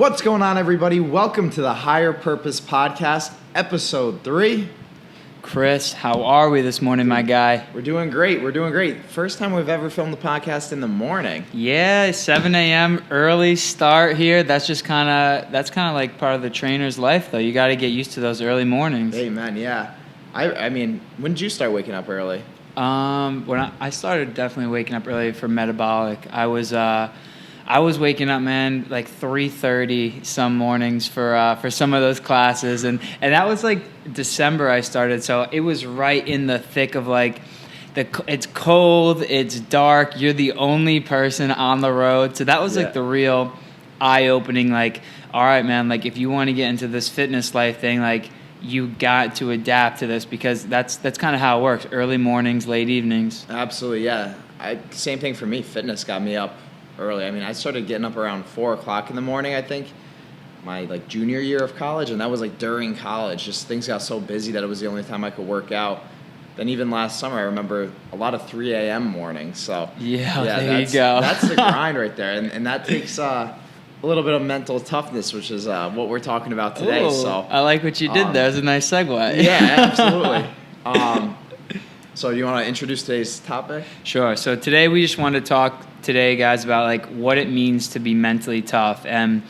What's going on, everybody? Welcome to the Higher Purpose Podcast, Episode 3. Chris, how are we this morning, my guy? We're doing great. First time we've ever filmed the podcast in the morning. Yeah, 7 a.m. early start here. That's kind of like part of the trainer's life, though. You got to get used to those early mornings. Amen, yeah. I mean, when did you start waking up early? When I started definitely waking up early for metabolic. I was waking up, man, like 3:30 some mornings for some of those classes, and that was like December I started, so it was right in the thick of like it's cold, it's dark, you're the only person on the road, so that was like the real eye-opening. Like, all right, man, like if you want to get into this fitness life thing, like you got to adapt to this because that's kind of how it works. Early mornings, late evenings. Absolutely, yeah. Same thing for me. Fitness got me up early. I mean, I started getting up around 4 o'clock in the morning, I think, my like junior year of college, and that was like during college. Just things got so busy that it was the only time I could work out. Then even last summer, I remember a lot of 3 a.m. mornings. So yeah, there you go. That's the grind right there, and that takes a little bit of mental toughness, which is what we're talking about today. Ooh, so I like what you did there. It was a nice segue. Yeah, absolutely. So you want to introduce today's topic? Sure. So today we just want to talk today, guys, about like what it means to be mentally tough. And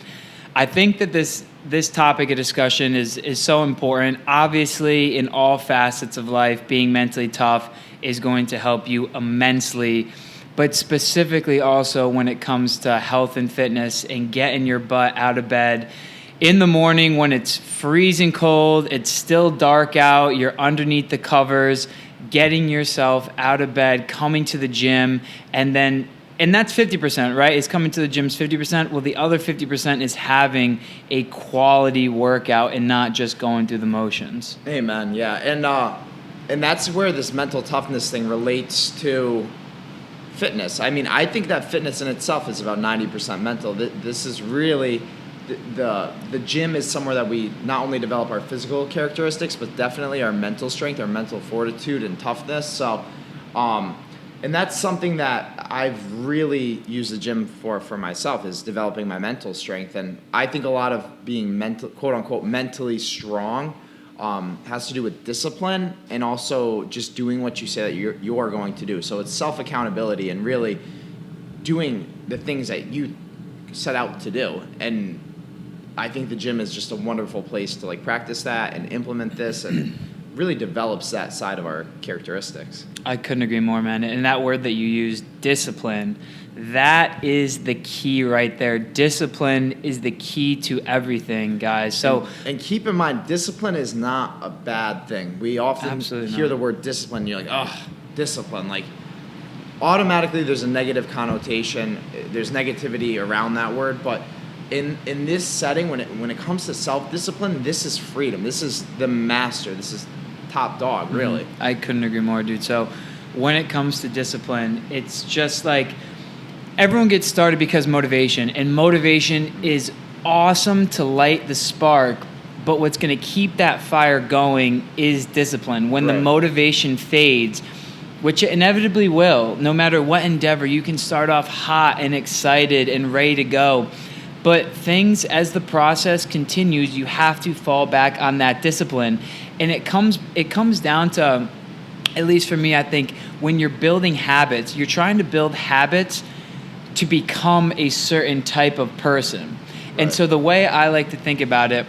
I think that this topic of discussion is so important. Obviously, in all facets of life, being mentally tough is going to help you immensely. But specifically also when it comes to health and fitness and getting your butt out of bed in the morning when it's freezing cold, it's still dark out, you're underneath the covers, getting yourself out of bed, coming to the gym, and that's 50%, right? It's coming to the gym's 50%. Well, the other 50% is having a quality workout and not just going through the motions. Amen. Yeah, and that's where this mental toughness thing relates to fitness. I mean, I think that fitness in itself is about 90% mental. This is really the gym is somewhere that we not only develop our physical characteristics, but definitely our mental strength, our mental fortitude and toughness. So, and that's something that I've really used the gym for myself, is developing my mental strength. And I think a lot of being quote unquote, mentally strong has to do with discipline and also just doing what you say that you are going to do. So it's self-accountability and really doing the things that you set out to do. And I think the gym is just a wonderful place to like practice that and implement this, and really develops that side of our characteristics. I couldn't agree more, man. And that word that you used, discipline, that is the key right there. Discipline is the key to everything, guys. So and keep in mind, discipline is not a bad thing. We often hear the word discipline, and you're like, oh, discipline. Like, automatically there's a negative connotation. There's negativity around that word, but in this setting, when it comes to self-discipline, this is freedom. This is the master. This is top dog, really. Mm-hmm. I couldn't agree more, dude. So when it comes to discipline, it's just like everyone gets started because motivation, and motivation is awesome to light the spark, but what's going to keep that fire going is discipline. When the motivation fades, which it inevitably will, no matter what endeavor, you can start off hot and excited and ready to go. But things, as the process continues, you have to fall back on that discipline. And it comes down to, at least for me, I think, when you're building habits, you're trying to build habits to become a certain type of person. Right. And so the way I like to think about it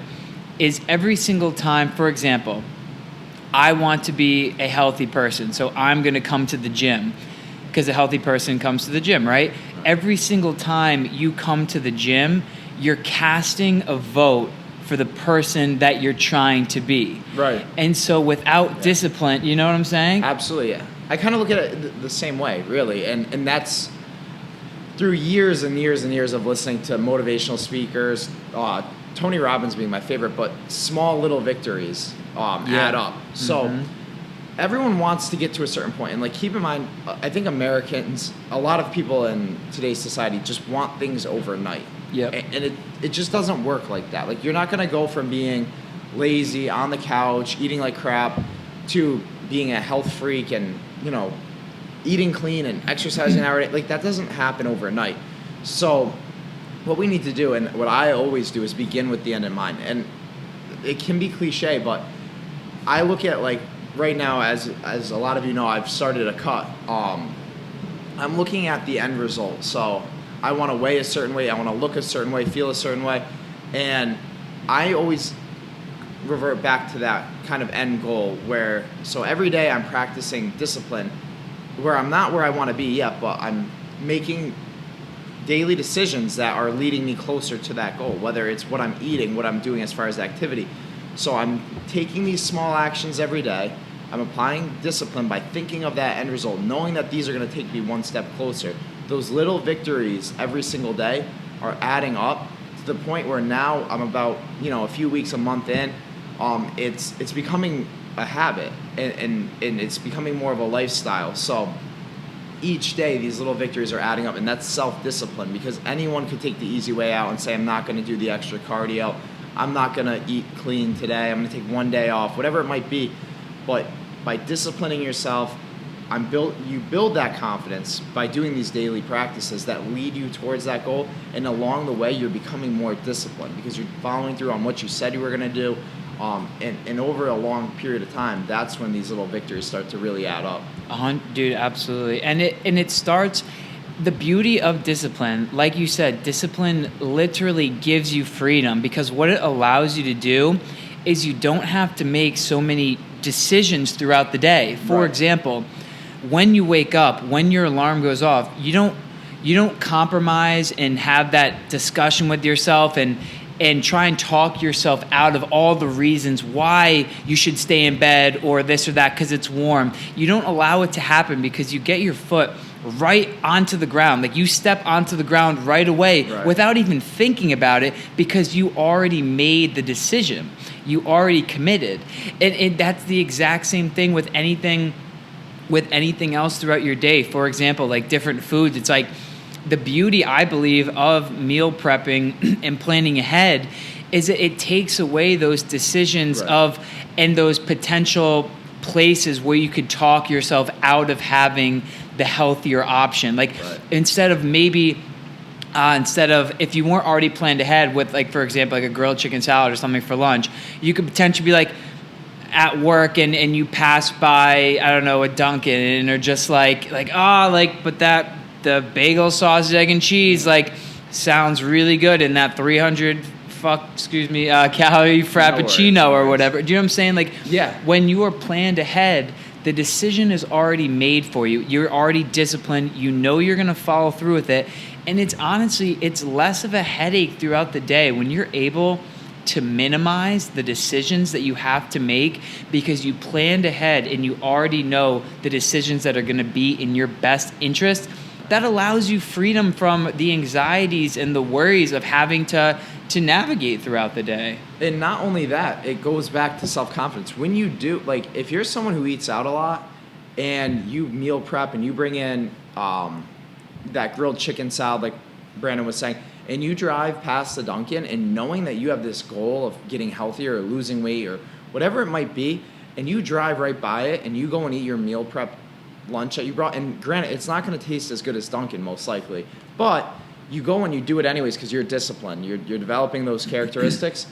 is every single time, for example, I want to be a healthy person, so I'm going to come to the gym because a healthy person comes to the gym, right? Every single time you come to the gym, you're casting a vote for the person that you're trying to be. Right. And so without discipline, you know what I'm saying? Absolutely, yeah. I kind of look at it the same way, really. And that's through years and years and years of listening to motivational speakers, Tony Robbins being my favorite, but small little victories add up. So everyone wants to get to a certain point. And like, keep in mind, I think Americans, a lot of people in today's society just want things overnight. Yep. And it just doesn't work like that. Like, you're not going to go from being lazy on the couch, eating like crap, to being a health freak and, you know, eating clean and exercising an hour a day. Like, that doesn't happen overnight. So what we need to do, and what I always do, is begin with the end in mind. And it can be cliche, but I look at, like, right now, as a lot of you know, I've started a cut. I'm looking at the end result. So I want to weigh a certain way, I want to look a certain way, feel a certain way, and I always revert back to that kind of end goal where, so every day I'm practicing discipline where I'm not where I want to be yet, but I'm making daily decisions that are leading me closer to that goal, whether it's what I'm eating, what I'm doing as far as activity. So I'm taking these small actions every day. I'm applying discipline by thinking of that end result, knowing that these are going to take me one step closer. Those little victories every single day are adding up to the point where now I'm about, a few weeks, a month in. It's becoming a habit, and it's becoming more of a lifestyle. So each day these little victories are adding up, and that's self-discipline, because anyone could take the easy way out and say, I'm not going to do the extra cardio, I'm not going to eat clean today, I'm going to take one day off, whatever it might be. But by disciplining yourself, you build that confidence by doing these daily practices that lead you towards that goal, and along the way you're becoming more disciplined because you're following through on what you said you were going to do. And over a long period of time, that's when these little victories start to really add up. Dude, absolutely. And it starts, the beauty of discipline, like you said, discipline literally gives you freedom, because what it allows you to do is you don't have to make so many decisions throughout the day. For example, when you wake up, when your alarm goes off, you don't compromise and have that discussion with yourself and try and talk yourself out of all the reasons why you should stay in bed or this or that because it's warm. You don't allow it to happen, because you get your foot right onto the ground. Like, you step onto the ground right away without even thinking about it, because you already made the decision. You already committed. And that's the exact same thing with anything else throughout your day. For example, like different foods. It's like, the beauty, I believe, of meal prepping and planning ahead is that it takes away those decisions and those potential places where you could talk yourself out of having the healthier option. Like, instead of if you weren't already planned ahead with, like, for example, like a grilled chicken salad or something for lunch, you could potentially be like at work and you pass by, I don't know, a Dunkin', and are just but the bagel, sausage, egg, and cheese, sounds really good in that 300 calorie frappuccino or whatever. Do you know what I'm saying? When you are planned ahead, the decision is already made for you. You're already disciplined. You know you're going to follow through with it. And it's less of a headache throughout the day when you're able to minimize the decisions that you have to make, because you planned ahead and you already know the decisions that are going to be in your best interest. That allows you freedom from the anxieties and the worries of having to navigate throughout the day. And not only that, it goes back to self-confidence. When you do, if you're someone who eats out a lot and you meal prep and you bring in that grilled chicken salad, like Brandon was saying, and you drive past the Dunkin', and knowing that you have this goal of getting healthier or losing weight or whatever it might be, and you drive right by it and you go and eat your meal prep lunch that you brought, and granted, it's not going to taste as good as Dunkin' most likely, but you go and you do it anyways because you're disciplined. You're developing those characteristics.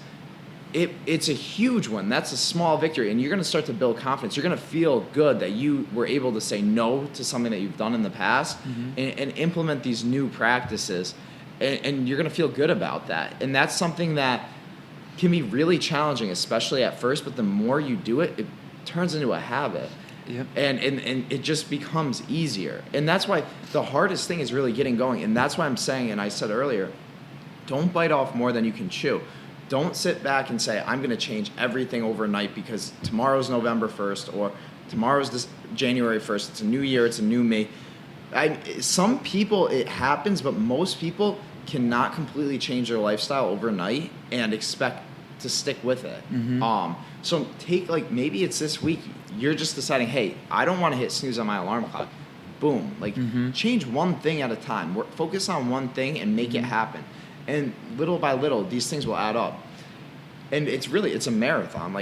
It's a huge one. That's a small victory, and you're going to start to build confidence. You're going to feel good that you were able to say no to something that you've done in the past and implement these new practices, and you're going to feel good about that. And that's something that can be really challenging, especially at first, but the more you do it, it turns into a habit. Yep. And it just becomes easier. And that's why the hardest thing is really getting going. And that's why I'm saying, and I said earlier, don't bite off more than you can chew. Don't sit back and say, I'm going to change everything overnight because tomorrow's November 1st or tomorrow's this January 1st. It's a new year. It's a new me. Some people, it happens, but most people cannot completely change their lifestyle overnight and expect to stick with it. So take, maybe it's this week, you're just deciding, hey, I don't want to hit snooze on my alarm clock. Boom. Change one thing at a time. Focus on one thing and make it happen. And little by little, these things will add up. And it's a marathon.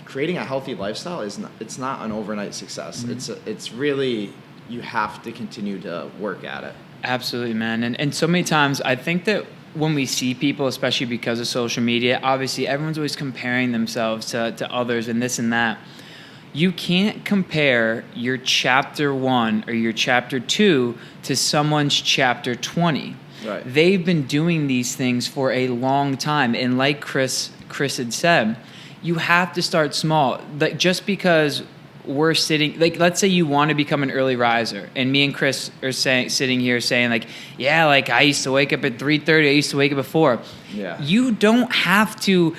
Creating a healthy lifestyle it's not an overnight success. It's really, you have to continue to work at it. Absolutely, man. And so many times I think that when we see people, especially because of social media, obviously everyone's always comparing themselves to others and this and that. You can't compare your chapter 1 or your chapter 2 to someone's chapter 20. Right. They've been doing these things for a long time. And like Chris had said, you have to start small. Like, just because we're sitting, like, let's say you want to become an early riser, and me and Chris are sitting here saying, like, yeah, like, I used to wake up at 3:30, I used to wake up at 4. Yeah. You don't have to.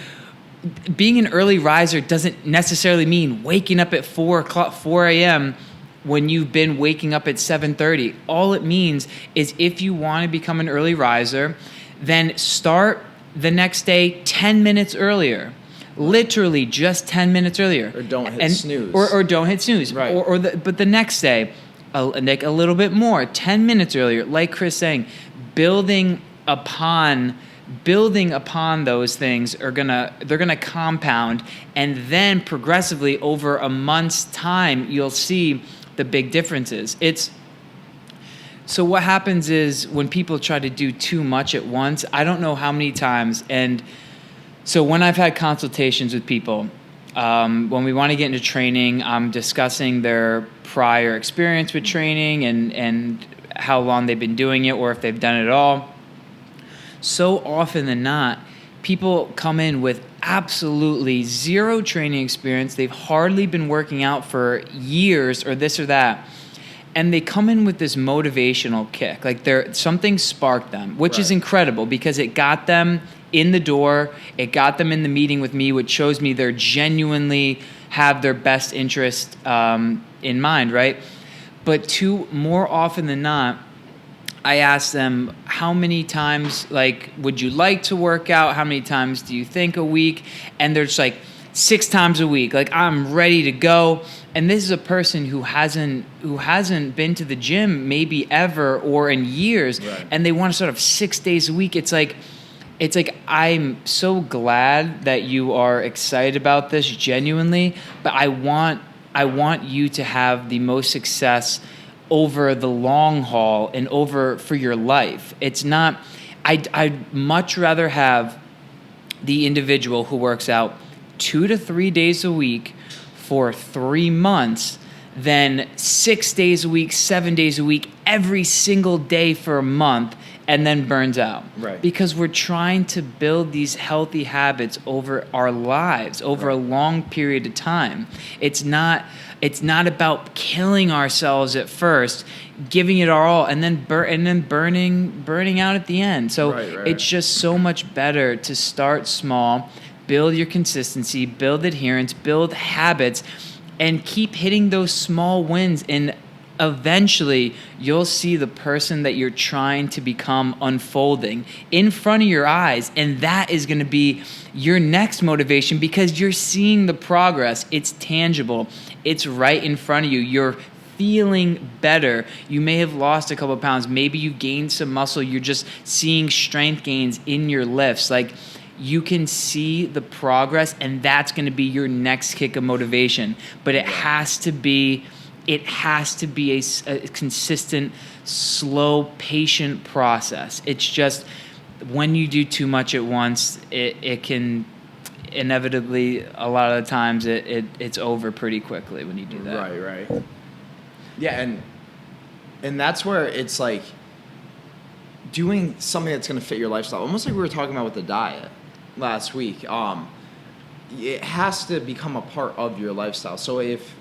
Being an early riser doesn't necessarily mean waking up at 4 a.m. when you've been waking up at 7:30. All it means is, if you want to become an early riser, then start the next day 10 minutes earlier. Literally just 10 minutes earlier. Or don't hit snooze. Or don't hit snooze. Right. But the next day, like a little bit more, 10 minutes earlier. Like Chris saying, building upon those things they're gonna compound, and then progressively over a month's time you'll see the big differences. So what happens is, when people try to do too much at once, I don't know how many times, and so when I've had consultations with people, when we want to get into training, I'm discussing their prior experience with training and how long they've been doing it, or if they've done it at all. So often than not, people come in with absolutely zero training experience. They've hardly been working out for years or this or that. And they come in with this motivational kick. Like, something sparked them, which is incredible, because it got them in the door. It got them in the meeting with me, which shows me they're genuinely have their best interest in mind, right? But more often than not, I ask them, how many times, like, would you like to work out? How many times do you think a week? And they're just like, 6 times a week. Like, I'm ready to go. And this is a person who hasn't been to the gym maybe ever or in years, Right. and they want to start off 6 days a week. It's like, I'm so glad that you are excited about this genuinely, but I want you to have the most success over the long haul and for your life. It's not, I'd much rather have the individual who works out 2 to 3 days a week for 3 months than 6 days a week, 7 days a week, every single day for a month, and then burns out. Right. Because we're trying to build these healthy habits over our lives, over a long period of time. It's not about killing ourselves at first, giving it our all, and then burning out at the end. So Right. it's just so much better to start small, build your consistency, build adherence, build habits, and keep hitting those small wins. And eventually you'll see the person that you're trying to become unfolding in front of your eyes. And that is going to be your next motivation, because you're seeing the progress. It's tangible. It's right in front of you. You're feeling better. You may have lost a couple of pounds. Maybe you gained some muscle. You're just seeing strength gains in your lifts. Like, you can see the progress, and that's going to be your next kick of motivation. But it has to be a consistent, slow, patient process. It's just, when you do too much at once, it can inevitably, a lot of the times, it's over pretty quickly when you do that. Right. Yeah, and that's where it's like doing something that's going to fit your lifestyle. Almost like we were talking about with the diet last week. It has to become a part of your lifestyle. So if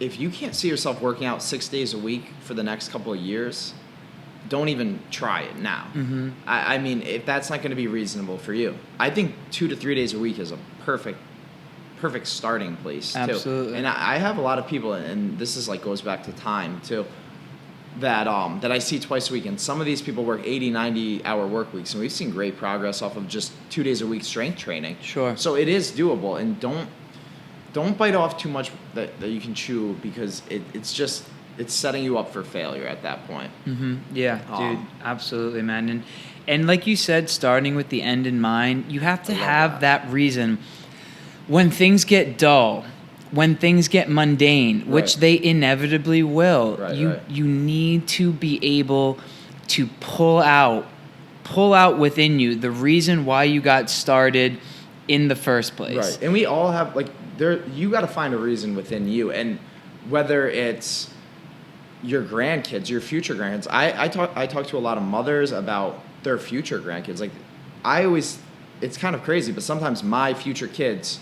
you can't see yourself working out 6 days a week for the next couple of years, don't even try it now. Mm-hmm. I mean, if that's not going to be reasonable for you, I think 2 to 3 days a week is a perfect starting place too. Absolutely. And I have a lot of people, and this is like goes back to time too, that I see twice a week, and some of these people work 80, 90 hour work weeks, and we've seen great progress off of just 2 days a week strength training. Sure. So it is doable, and don't bite off too much that you can chew, because it's setting you up for failure at that point. Mm-hmm. Yeah, dude, absolutely, man. And like you said, starting with the end in mind, you have to have that reason. When things get dull, when things get mundane, which they inevitably will, you need to be able to pull out within you the reason why you got started in the first place. Right. And we all have, like, you got to find a reason within you. And whether it's your grandkids, your future grandkids, I talk to a lot of mothers about their future grandkids. Like, it's kind of crazy, but sometimes my future kids,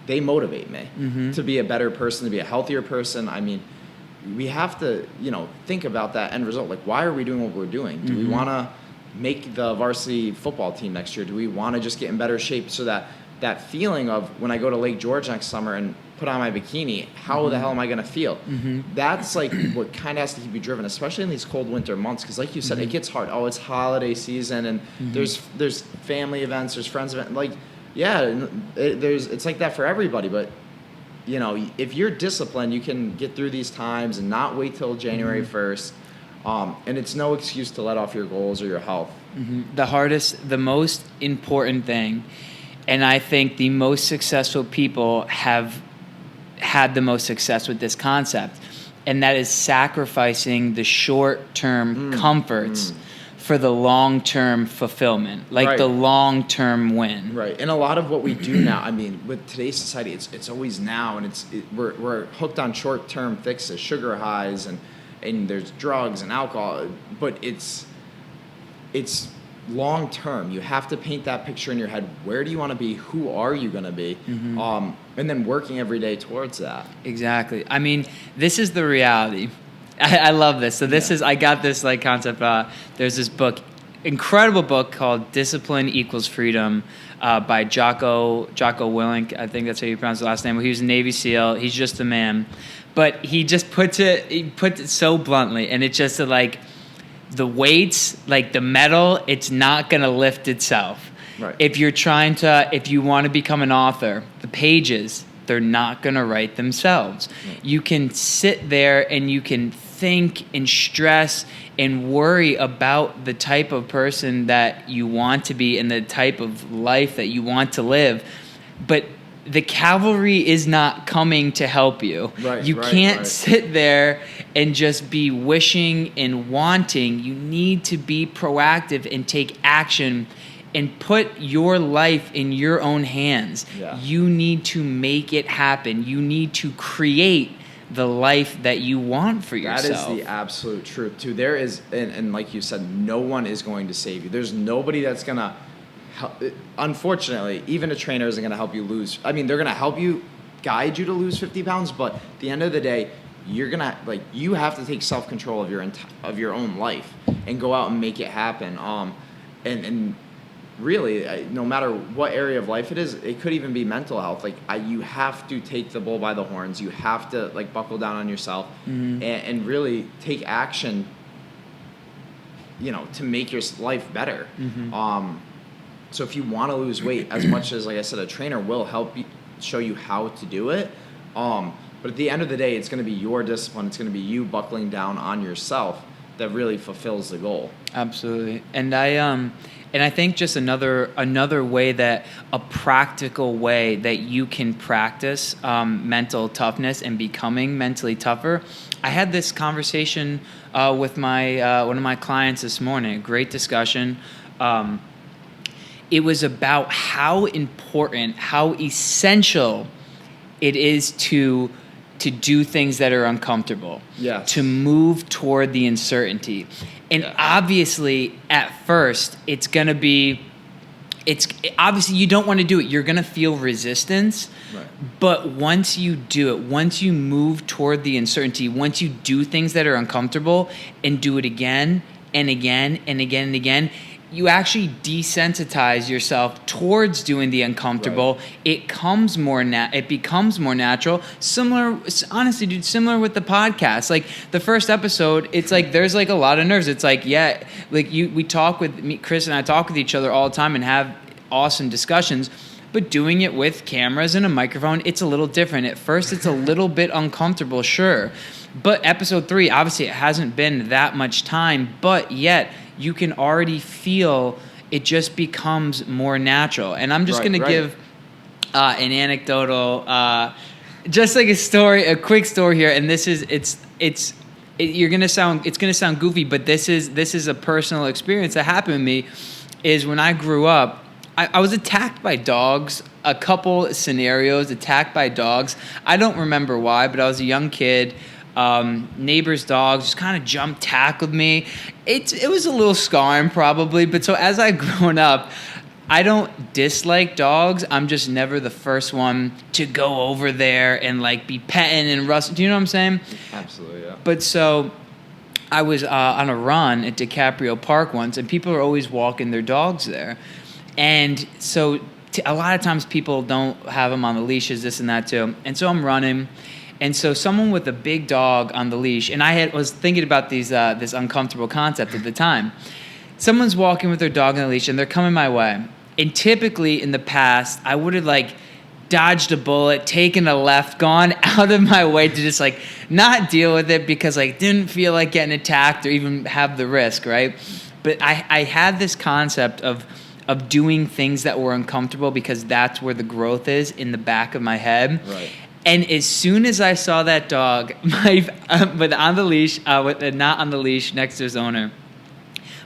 they motivate me to be a better person, to be a healthier person. I mean, we have to, think about that end result. Like, why are we doing what we're doing? Do we want to make the varsity football team next year? Do we want to just get in better shape so that feeling of when I go to Lake George next summer and put on my bikini, how the hell am I going to feel? That's like what kind of has to keep you driven, especially in these cold winter months. Because like you said, it gets hard. Oh, it's holiday season, and there's family events, there's friends events. Like, yeah, it's like that for everybody. But if you're disciplined, you can get through these times and not wait till January 1st. And it's no excuse to let off your goals or your health. The most important thing, and I think the most successful people have had the most success with this concept, and that is sacrificing the short-term comforts for the long-term fulfillment, like the long-term win. Right. And a lot of what we do now, I mean, with today's society, it's always now, and we're hooked on short-term fixes, sugar highs, and there's drugs and alcohol, but it's long term. You have to paint that picture in your head. Where do you want to be? Who are you going to be? And then working every day towards that. Exactly. I mean, this is the reality. I love this. So I got this like concept. There's this book, incredible book called Discipline Equals Freedom by Jocko Willink. I think that's how you pronounce the last name. He was a Navy SEAL. He's just a man. But he just puts it so bluntly, and it's just like the weights, like the metal, it's not going to lift itself. Right. If you want to become an author, the pages, they're not going to write themselves. Right. You can sit there and you can think and stress and worry about the type of person that you want to be and the type of life that you want to live, but the cavalry is not coming to help you. You can't sit there and just be wishing and wanting. You need to be proactive and take action and put your life in your own hands. Yeah. You need to make it happen. You need to create the life that you want for yourself. That is the absolute truth, too. There is, and like you said, no one is going to save you. There's nobody that's going to... Unfortunately, even a trainer isn't going to help you lose. I mean, they're going to help you, guide you to lose 50 pounds, but at the end of the day, you have to take self-control of your own life and go out and make it happen. And really, no matter what area of life it is, it could even be mental health. You have to take the bull by the horns. You have to buckle down on yourself and really take action, to make your life better. So if you want to lose weight, as much as, like I said, a trainer will help you, show you how to do it. But at the end of the day, it's going to be your discipline. It's going to be you buckling down on yourself that really fulfills the goal. Absolutely. And I think just another way, that a practical way that you can practice mental toughness and becoming mentally tougher. I had this conversation with one of my clients this morning. A great discussion. It was about how important, how essential it is to do things that are uncomfortable. Yes. To move toward the uncertainty. And obviously, at first, obviously you don't want to do it. You're going to feel resistance. Right. But once you do it, once you move toward the uncertainty, once you do things that are uncomfortable and do it again and again and again and again, you actually desensitize yourself towards doing the uncomfortable. Right. It becomes more natural. Honestly, dude, similar with the podcast. Like the first episode, it's like there's like a lot of nerves. It's like, we talk with Chris and I talk with each other all the time and have awesome discussions. But doing it with cameras and a microphone, it's a little different. At first, it's a little bit uncomfortable, sure. But episode 3, obviously, it hasn't been that much time, but yet you can already feel it just becomes more natural. And I'm just going to give an anecdotal, just like a quick story here. And this is, it's it's gonna sound goofy, but this is a personal experience that happened to me. Is when I grew up, I was attacked by dogs. A couple scenarios, attacked by dogs. I don't remember why, but I was a young kid. Neighbor's dogs just kind of tackled me. It was a little scarring probably, but so as I grown up, I don't dislike dogs. I'm just never the first one to go over there and like be petting and rustling. Do you know what I'm saying? Absolutely, yeah. But so I was on a run at DiCaprio Park once, and people are always walking their dogs there. And so a lot of times people don't have them on the leashes, this and that too. And so I'm running. And so someone with a big dog on the leash, and was thinking about this uncomfortable concept at the time. Someone's walking with their dog on the leash, and they're coming my way. And typically in the past, I would have like dodged a bullet, taken a left, gone out of my way to just like not deal with it because I didn't feel like getting attacked or even have the risk, right? But I had this concept of doing things that were uncomfortable because that's where the growth is in the back of my head. Right. And as soon as I saw that dog, but on the leash, not on the leash next to his owner,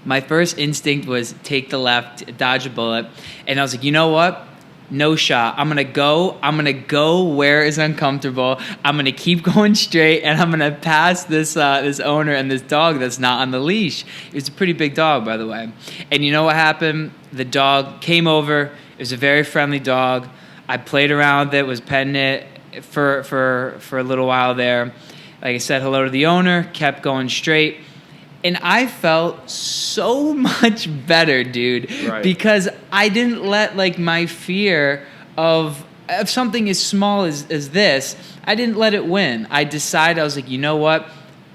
my first instinct was take the left, dodge a bullet. And I was like, you know what? No shot. I'm going to go where is uncomfortable. I'm going to keep going straight, and I'm going to pass this owner and this dog that's not on the leash. It was a pretty big dog, by the way. And you know what happened? The dog came over. It was a very friendly dog. I played around with it, was petting it for a little while there. Like I said, hello to the owner, kept going straight. And I felt so much better, dude, Right. because I didn't let like my fear of something as small as this, I didn't let it win. I decided, I was like, you know what?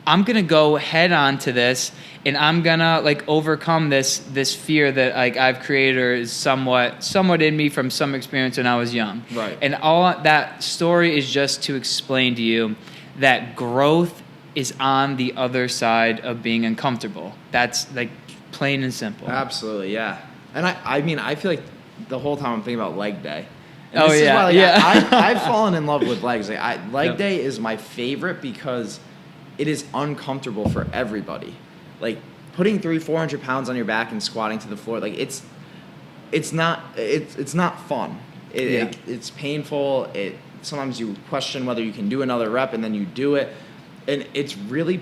I'm going to go head on to this, and I'm going to like overcome this fear that like I've created or is somewhat in me from some experience when I was young. Right. And all that story is just to explain to you that growth is on the other side of being uncomfortable. That's like plain and simple. Absolutely, yeah. And I mean, I feel like the whole time I'm thinking about leg day. And Oh, this yeah, is why, like, yeah. I've fallen in love with legs. Like, leg Yep. day is my favorite because it is uncomfortable for everybody. Like putting 300-400 pounds on your back and squatting to the floor, like it's not fun. It's painful. Sometimes you question whether you can do another rep, and then you do it. And it's really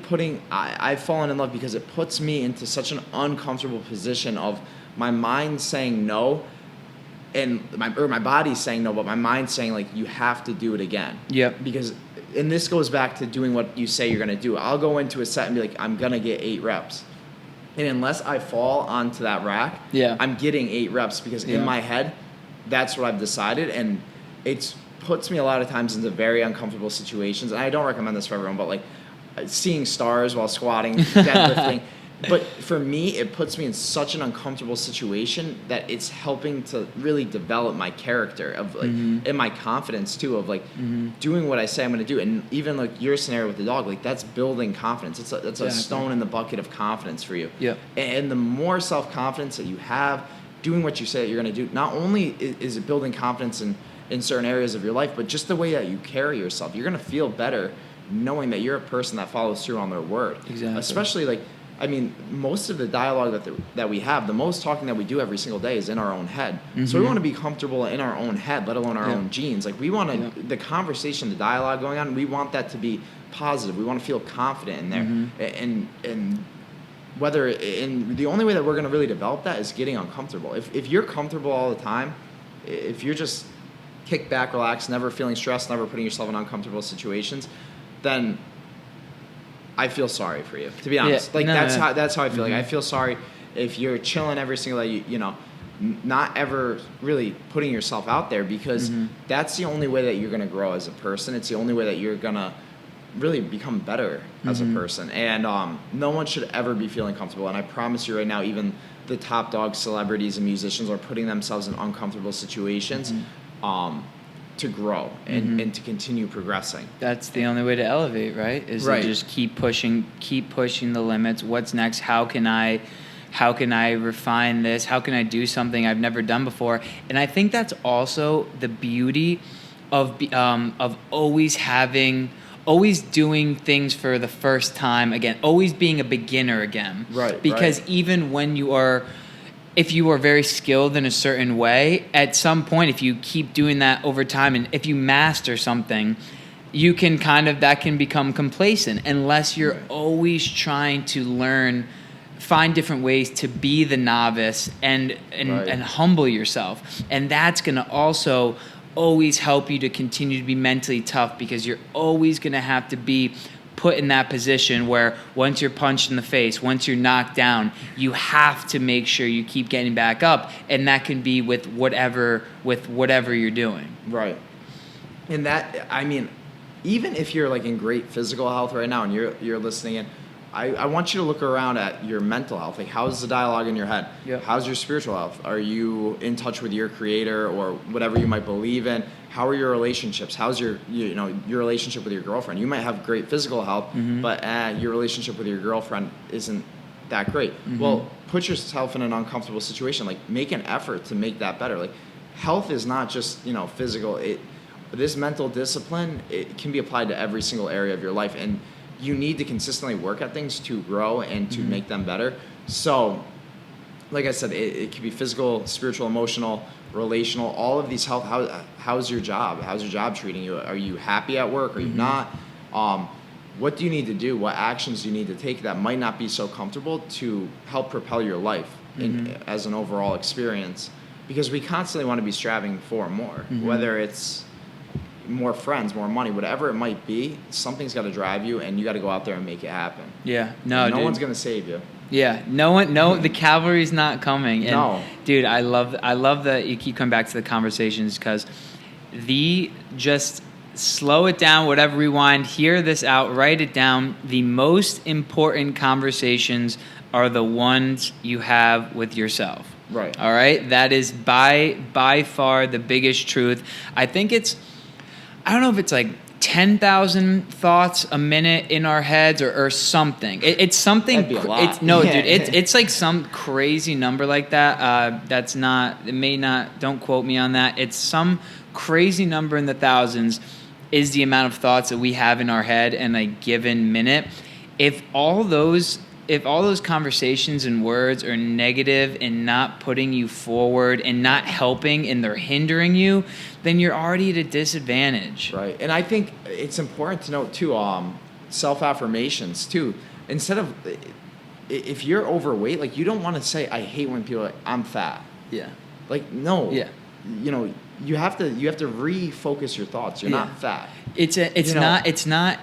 I've fallen in love because it puts me into such an uncomfortable position of my mind saying no, and my body's saying no, but my mind's saying like, you have to do it again. Yep. And this goes back to doing what you say you're going to do. I'll go into a set and be like, I'm going to get 8 reps. And unless I fall onto that rack, Yeah. I'm getting 8 reps because in my head, that's what I've decided. And it's puts me a lot of times into very uncomfortable situations. And I don't recommend this for everyone, but like seeing stars while squatting, deadlifting. But for me, it puts me in such an uncomfortable situation that it's helping to really develop my character of like, and my confidence too, of like doing what I say I'm going to do. And even like your scenario with the dog, like that's building confidence. That's a stone in the bucket of confidence for you. Yep. And the more self-confidence that you have doing what you say that you're going to do, not only is it building confidence in certain areas of your life, but just the way that you carry yourself. You're going to feel better knowing that you're a person that follows through on their word. Exactly. Especially like, I mean, most of the dialogue that we have, the most talking that we do every single day is in our own head. So we want to be comfortable in our own head, let alone our own genes. Like we want to, the conversation, the dialogue going on, we want that to be positive. We want to feel confident in there. And the only way that we're going to really develop that is getting uncomfortable. If you're comfortable all the time, if you're just kick back, relax, never feeling stressed, never putting yourself in uncomfortable situations, then I feel sorry for you, to be honest. That's how I feel. Like I feel sorry if you're chilling every single day, you know, not ever really putting yourself out there, because that's the only way that you're going to grow as a person. It's the only way that you're going to really become better as a person. And no one should ever be feeling comfortable. And I promise you right now, even the top dog celebrities and musicians are putting themselves in uncomfortable situations to grow and to continue progressing. That's the only way to elevate, right? Is to just keep pushing the limits. What's next? How can I refine this? How can I do something I've never done before? And I think that's also the beauty of always having always doing things for the first time again, always being a beginner again. Right, Because right. even when if you are very skilled in a certain way, at some point, if you keep doing that over time and if you master something, you can that can become complacent unless you're Right. always trying to find different ways to be the novice and Right. and humble yourself. And that's going to also always help you to continue to be mentally tough, because you're always going to have to be put in that position where once you're punched in the face, once you're knocked down, you have to make sure you keep getting back up, and that can be with whatever you're doing. Right. And that, I mean, even if you're like in great physical health right now and you're listening in, I want you to look around at your mental health. Like, how's the dialogue in your head? Yep. How's your spiritual health? Are you in touch with your creator or whatever you might believe in? How are your relationships? How's your relationship with your girlfriend? You might have great physical health, but your relationship with your girlfriend isn't that great. Well, put yourself in an uncomfortable situation. Like, make an effort to make that better. Like, health is not just, physical. This mental discipline, it can be applied to every single area of your life, and you need to consistently work at things to grow and to make them better. So, like I said, it can be physical, spiritual, emotional, relational, all of these health. How's your job? How's your job treating you? Are you happy at work? Are you not? What do you need to do? What actions do you need to take that might not be so comfortable to help propel your life as an overall experience? Because we constantly want to be striving for more, whether it's more friends, more money, whatever it might be. Something's got to drive you, and you got to go out there and make it happen. Yeah, No dude. one's gonna save you. Yeah, the cavalry's not coming. And No. Dude, I love that you keep coming back to the conversations, because just slow it down, whatever, rewind, hear this out, write it down. The most important conversations are the ones you have with yourself. Right. All right? That is by far the biggest truth. I think I don't know if it's like 10,000 thoughts a minute in our heads or something. It's something. That'd be a lot. Dude. It's like some crazy number like that. That's not. It may not. Don't quote me on that. It's some crazy number in the thousands. Is the amount of thoughts that we have in our head in a given minute. If all those conversations and words are negative and not putting you forward and not helping and they're hindering you, then you're already at a disadvantage. Right. And I think it's important to note too, self-affirmations too. Instead of, if you're overweight, like, you don't want to say, I hate when people are like, I'm fat. Yeah. Like, no. Yeah. You have to refocus your thoughts. You're not fat. It's not,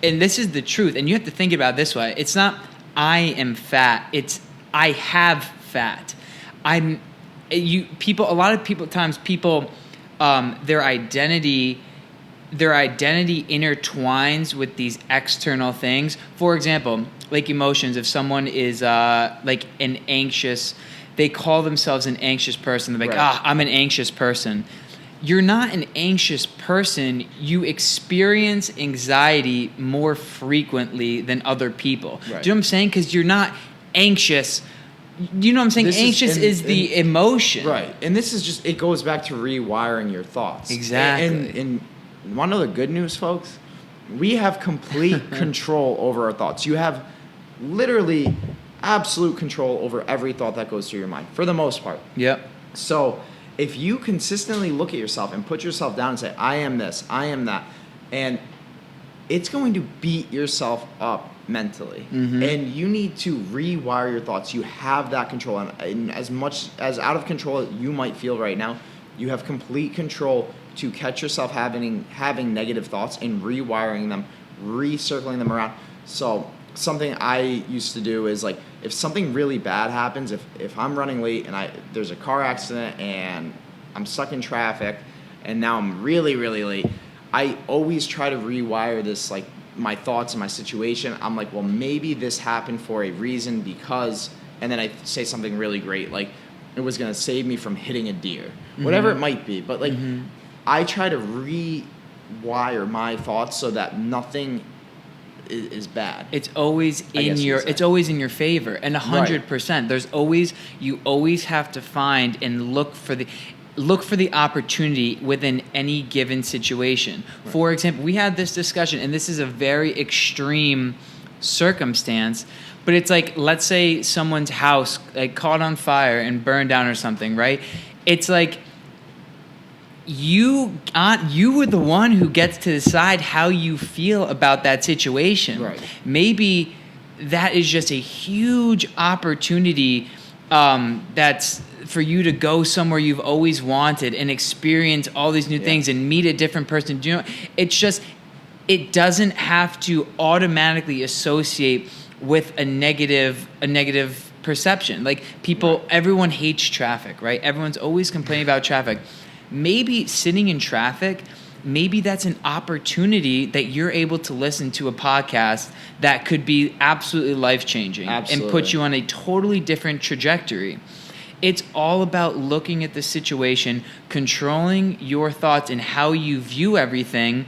and this is the truth. And you have to think about it this way. It's not, I am fat. It's, I have fat. A lot of times people, their identity intertwines with these external things. For example, like emotions. If someone is like an anxious, they call themselves an anxious person. They're like, Right. I'm an anxious person. You're not an anxious person. You experience anxiety more frequently than other people. Right. Do you know what I'm saying? Because you're not anxious. You know what I'm saying? Anxious is the emotion. Right. And this is just, it goes back to rewiring your thoughts. Exactly. And want to know the good news, folks? We have complete control over our thoughts. You have literally absolute control over every thought that goes through your mind, for the most part. Yep. So if you consistently look at yourself and put yourself down and say, I am this, I am that, and it's going to beat yourself up mentally. And you need to rewire your thoughts. You have that control. And as much as out of control you might feel right now, you have complete control to catch yourself having negative thoughts and rewiring them, recircling them around. So something I used to do is, like, if something really bad happens, if I'm running late and there's a car accident and I'm stuck in traffic and now I'm really, really late, I always try to rewire this, like, my thoughts and my situation. I'm like, well, maybe this happened for a reason because, and then I say something really great, like, it was going to save me from hitting a deer, whatever it might be. But, like, I try to rewire my thoughts so that nothing is bad. It's always it's always in your favor, and 100%. You always have to find and look for look for the opportunity within any given situation. Right. For example, we had this discussion, and this is a very extreme circumstance, but it's like, let's say someone's house like caught on fire and burned down or something, right? It's like you were the one who gets to decide how you feel about that situation. Right. Maybe that is just a huge opportunity that's for you to go somewhere you've always wanted and experience all these new things and meet a different person. Do you know? It's just, it doesn't have to automatically associate with a negative perception. Like people, everyone hates traffic, right? Everyone's always complaining about traffic. Maybe sitting in traffic, maybe that's an opportunity that you're able to listen to a podcast that could be absolutely life-changing and put you on a totally different trajectory. It's all about looking at the situation, controlling your thoughts and how you view everything,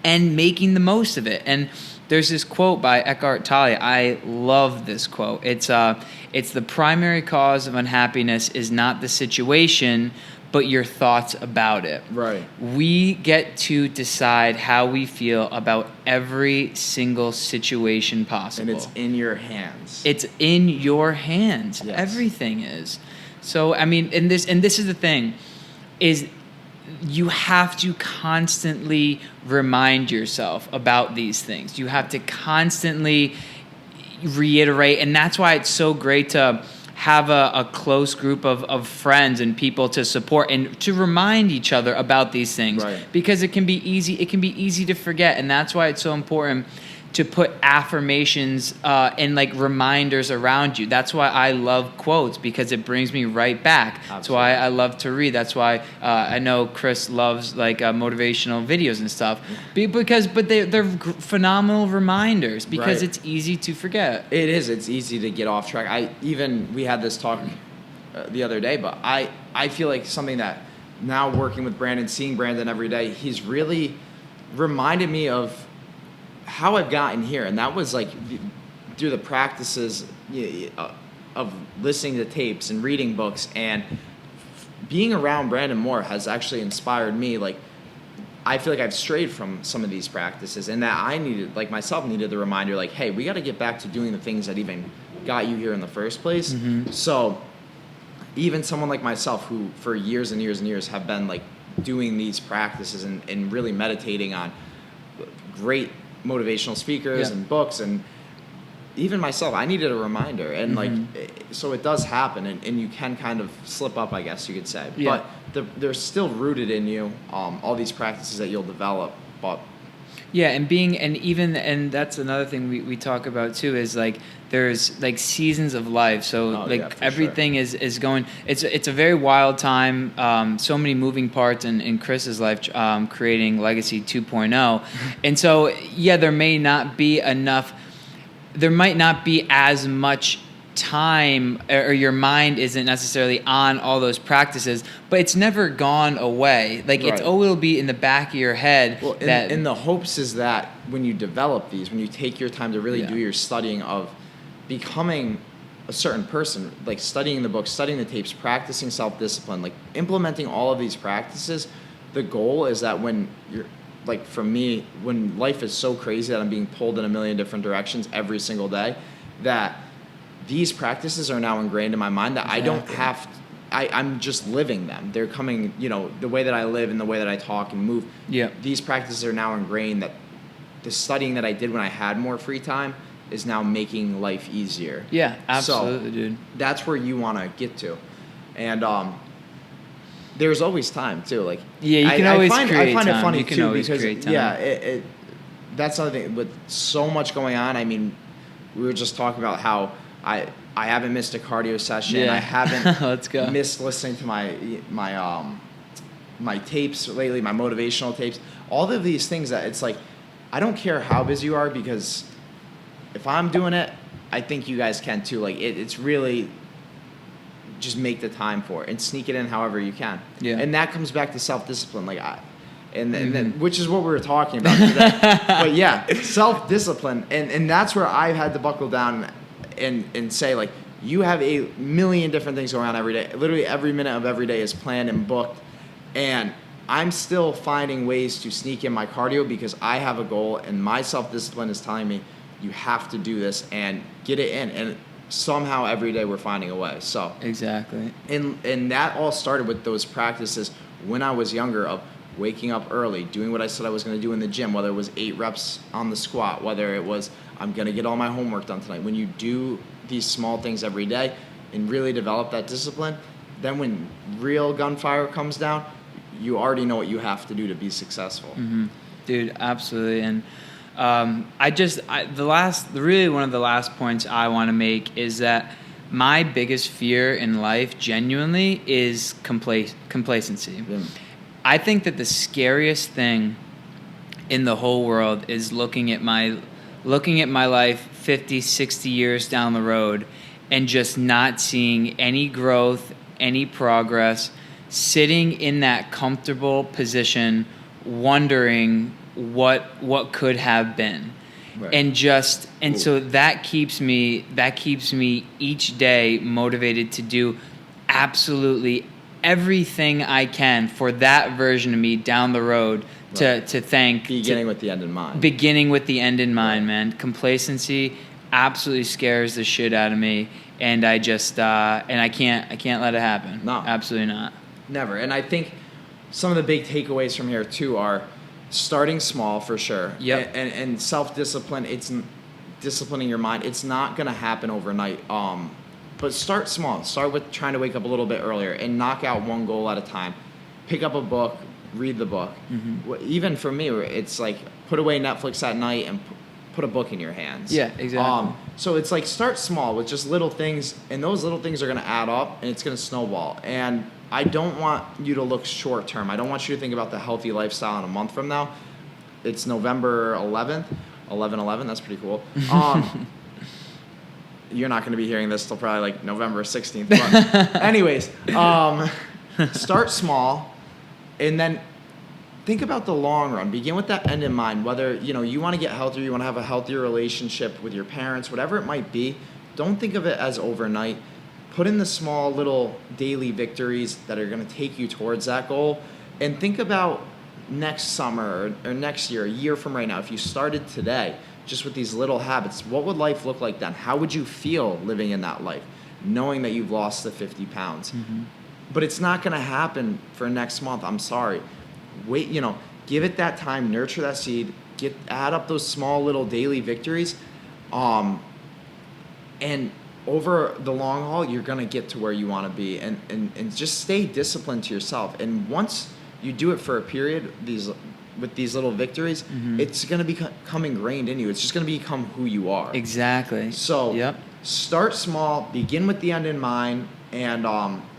and making the most of it. And there's this quote by Eckhart Tolle. I love this quote. It's the primary cause of unhappiness is not the situation, but your thoughts about it. Right. We get to decide how we feel about every single situation possible. And it's in your hands. It's in your hands. Yes. Everything is. So, I mean, and this is the thing, is you have to constantly remind yourself about these things. You have to constantly reiterate, and that's why it's so great to have a close group of friends and people to support and to remind each other about these things. Right. Because it can be easy to forget, and that's why it's so important to put affirmations and like reminders around you. That's why I love quotes, because it brings me right back. Absolutely. That's why I love to read. That's why I know Chris loves like motivational videos and stuff. But they're phenomenal reminders, because Right. it's easy to forget. It is. It's easy to get off track. We had this talk the other day, but I feel like something that now working with Brandon, seeing Brandon every day, he's really reminded me of how I've gotten here, and that was like through the practices of listening to tapes and reading books, and being around Brandon Moore has actually inspired me. Like, I feel like I've strayed from some of these practices, and that I needed the reminder, like, hey, we got to get back to doing the things that even got you here in the first place. Mm-hmm. So even someone like myself, who for years and years and years have been like doing these practices and really meditating on great motivational speakers and books, and even myself, I needed a reminder, and so it does happen, and you can kind of slip up, I guess you could say, but they're still rooted in you, all these practices that you'll develop. But and that's another thing we talk about too, is like there's like seasons of life. So everything is going, it's a very wild time. So many moving parts in Chris's life, creating Legacy 2.0. And so, there might not be as much time, or your mind isn't necessarily on all those practices, but it's never gone away. Like it's always will be in the back of your head. Well, and the hopes is that when you develop these, when you take your time to really do your studying of becoming a certain person, like studying the books, studying the tapes, practicing self-discipline, like implementing all of these practices, the goal is that when you're, like for me, when life is so crazy that I'm being pulled in a million different directions every single day, that these practices are now ingrained in my mind, that I don't have to, I'm just living them. They're coming, the way that I live and the way that I talk and move. Yeah. These practices are now ingrained, that the studying that I did when I had more free time is now making life easier. Yeah, absolutely, dude. That's where you want to get to. And there's always time too. Like you can always create time. I find it funny you can too, always because create time. That's another thing with so much going on. I mean, we were just talking about how I haven't missed a cardio session. Yeah. I haven't Let's go. missed listening to my tapes lately, my motivational tapes. All of these things that it's like, I don't care how busy you are, because if I'm doing it, I think you guys can too. Like it's really just make the time for it and sneak it in however you can. Yeah. And that comes back to self-discipline. Like and then, which is what we were talking about today. But self-discipline, and that's where I've had to buckle down and say, like, you have a million different things going on every day. Literally every minute of every day is planned and booked. And I'm still finding ways to sneak in my cardio because I have a goal, and my self-discipline is telling me you have to do this and get it in. And somehow every day we're finding a way. So Exactly. and that all started with those practices when I was younger of waking up early, doing what I said I was going to do in the gym, whether it was 8 reps on the squat, whether it was I'm going to get all my homework done tonight. When you do these small things every day and really develop that discipline, then when real gunfire comes down, you already know what you have to do to be successful. Mm-hmm. Dude, absolutely. And really one of the last points I want to make is that my biggest fear in life genuinely is complacency. Yeah. I think that the scariest thing in the whole world is looking at my life 50, 60 years down the road and just not seeing any growth, any progress, sitting in that comfortable position, wondering what could have been. Right. And so that keeps me each day motivated to do absolutely everything I can for that version of me down the road to thank. Beginning with the end in mind. Beginning with the end in mind, man. Complacency absolutely scares the shit out of me, and I just and I can't let it happen. No. Absolutely not. Never. And I think some of the big takeaways from here too are starting small for sure. Yep. And self-discipline, it's disciplining your mind. It's not going to happen overnight. But start small. Start with trying to wake up a little bit earlier and knock out one goal at a time. Pick up a book, read the book. Mm-hmm. Even for me, it's like put away Netflix at night and put a book in your hands. Yeah, exactly. So it's like start small with just little things, and those little things are going to add up, and it's going to snowball. And I don't want you to look short term. I don't want you to think about the healthy lifestyle in a month from now. It's November 11th. 11/11, that's pretty cool. You're not going to be hearing this till probably like November 16th. But anyways, start small, and then think about the long run. Begin with that end in mind. Whether you want to get healthier, you want to have a healthier relationship with your parents, whatever it might be. Don't think of it as overnight. Put in the small little daily victories that are going to take you towards that goal, and think about next summer or next year, a year from right now. If you started today, just with these little habits, what would life look like then? How would you feel living in that life, knowing that you've lost the 50 pounds? Mm-hmm. But it's not going to happen for next month. I'm sorry. Wait, give it that time, nurture that seed, add up those small little daily victories, and over the long haul, you're going to get to where you want to be, and just stay disciplined to yourself. And once you do it for a period, with these little victories, mm-hmm. it's going to become ingrained in you. It's just going to become who you are. Exactly. So yep. Start small, begin with the end in mind, and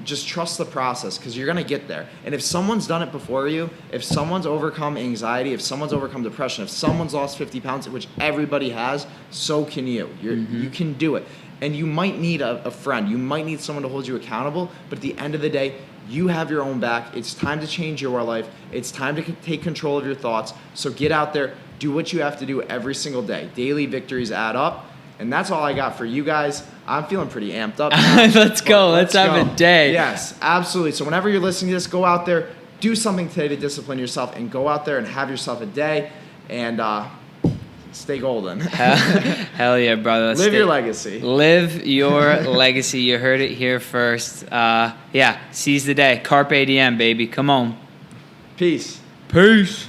just trust the process, because you're going to get there. And if someone's done it before you, if someone's overcome anxiety, if someone's overcome depression, if someone's lost 50 pounds, which everybody has, so can you. Mm-hmm. You can do it. And you might need a friend. You might need someone to hold you accountable. But at the end of the day, you have your own back. It's time to change your life. It's time to take control of your thoughts. So get out there, do what you have to do every single day. Daily victories add up. And that's all I got for you guys. I'm feeling pretty amped up now. Let's go. Let's have a day. Yes, absolutely. So whenever you're listening to this, go out there, do something today to discipline yourself, and go out there and have yourself a day, and stay golden. Hell yeah, brother. Live your legacy. Live your legacy. You heard it here first. Seize the day. Carpe diem, baby. Come on. Peace. Peace.